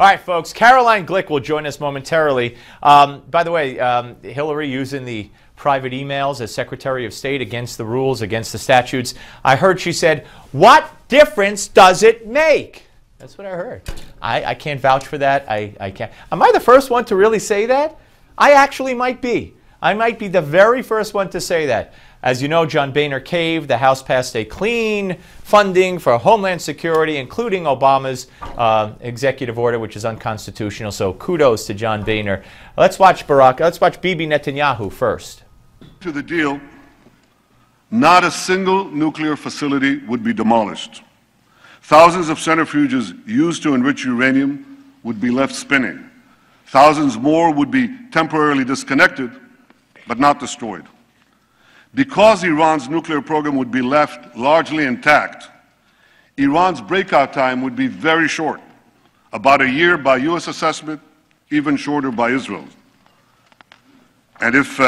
All right, folks, Caroline Glick will join us momentarily. By the way, Hillary using the private emails as Secretary of State against the rules, against the statutes. I heard she said, "What difference does it make?" That's what I heard. I can't vouch for that. I can't. Am I the first one to really say that? I actually might be. I might be the very first one to say that. As you know, John Boehner caved. The House passed a clean funding for Homeland Security, including Obama's executive order, which is unconstitutional. So kudos to John Boehner. Let's watch Bibi Netanyahu first. To the deal, not a single nuclear facility would be demolished. Thousands of centrifuges used to enrich uranium would be left spinning. Thousands more would be temporarily disconnected, but not destroyed. Because Iran's nuclear program would be left largely intact, Iran's breakout time would be very short, about a year by U.S. assessment, even shorter by Israel's. And if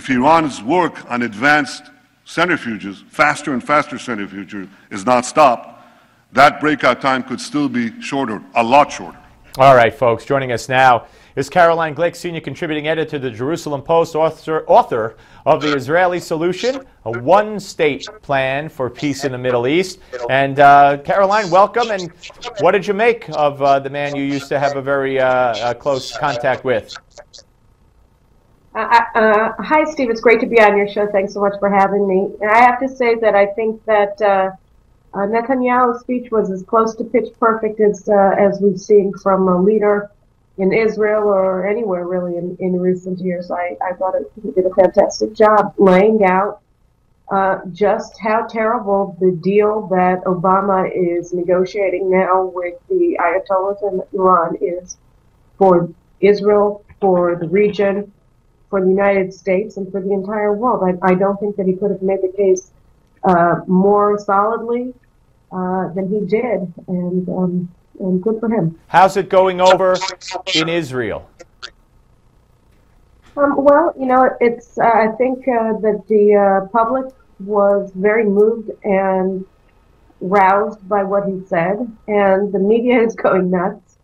Iran's work on advanced centrifuges, faster and faster centrifuges, is not stopped, that breakout time could still be shorter, a lot shorter. All right, folks, joining us now is Caroline Glick, senior contributing editor to the Jerusalem Post, author of The Israeli Solution, a one-state plan for peace in the Middle East. And Caroline, welcome. And what did you make of the man you used to have a very close contact with? Hi, Steve. It's great to be on your show. Thanks so much for having me. And I have to say that I think that Netanyahu's speech was as close to pitch perfect as we've seen from a leader in Israel or anywhere really in recent years. I thought he did a fantastic job laying out just how terrible the deal that Obama is negotiating now with the Ayatollahs in Iran is for Israel, for the region, for the United States, and for the entire world. I don't think that he could have made the case more solidly than he did, and good for him. How's it going over in Israel? Well, you know, it's. I think that the public was very moved and roused by what he said, and the media is going nuts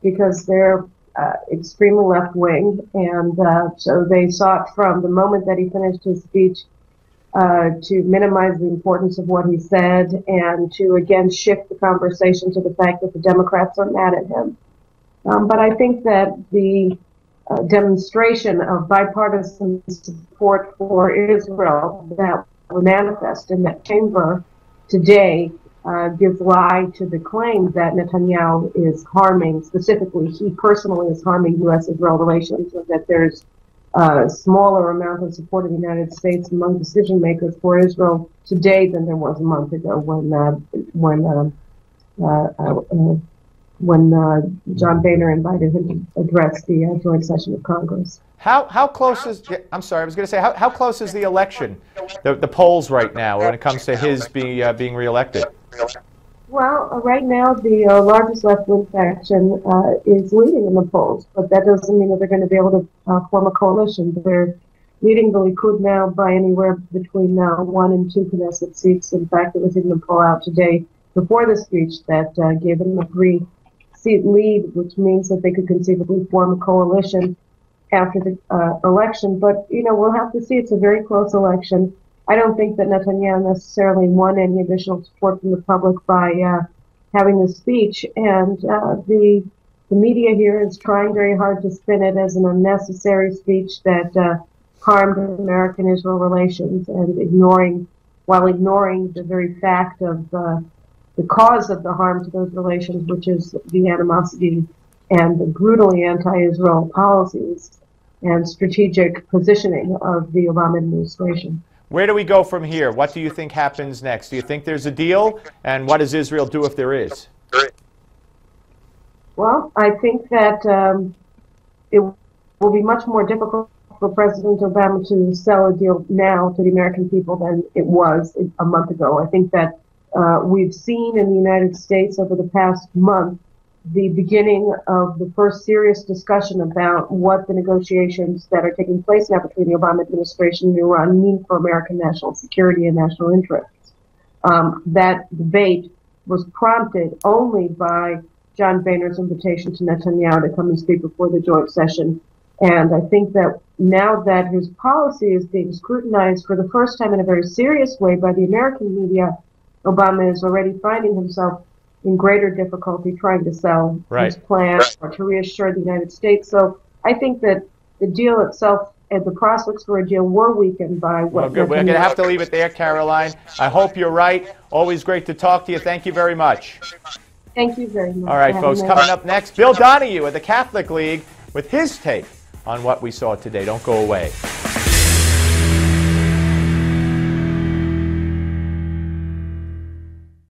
because they're extremely left-wing, and so they sought from the moment that he finished his speech to minimize the importance of what he said and to again shift the conversation to the fact that the Democrats are mad at him. But I think that the demonstration of bipartisan support for Israel that will manifest in that chamber today gives lie to the claim that Netanyahu is harming, specifically he personally is harming U.S.-Israel relations, and that there's a smaller amount of support of the United States among decision makers for Israel today than there was a month ago when John Boehner invited him to address the joint session of Congress. How close is? I'm sorry, I was going to say how close is the election, the polls right now when it comes to his being reelected? Well, right now the largest left-wing faction is leading in the polls, but that doesn't mean that they're going to be able to form a coalition. They're leading the Likud now by anywhere between 1 and 2 Knesset seats. In fact, there was even a poll out today before the speech that gave them a 3-seat lead, which means that they could conceivably form a coalition after the election. But, you know, we'll have to see. It's a very close election. I don't think that Netanyahu necessarily won any additional support from the public by having the speech, and the media here is trying very hard to spin it as an unnecessary speech that harmed American-Israel relations, and ignoring the very fact of the cause of the harm to those relations, which is the animosity and the brutally anti-Israel policies and strategic positioning of the Obama administration. Where do we go from here? What do you think happens next? Do you think there's a deal? And what does Israel do if there is? Well, I think that it will be much more difficult for President Obama to sell a deal now to the American people than it was a month ago. I think that we've seen in the United States over the past month the beginning of the first serious discussion about what the negotiations that are taking place now between the Obama administration and Iran mean for American national security and national interests. That debate was prompted only by John Boehner's invitation to Netanyahu to come and speak before the joint session. And I think that now that his policy is being scrutinized for the first time in a very serious way by the American media, Obama is already finding himself in greater difficulty trying to sell his plan or to reassure the United States. So I think that the deal itself and the prospects for a deal were weakened by what... Well, good. We're going to have to leave it there, Caroline. I hope you're right. Always great to talk to you. Thank you very much. Thank you very much. All right, folks, coming up next, Bill Donahue of the Catholic League with his take on what we saw today. Don't go away.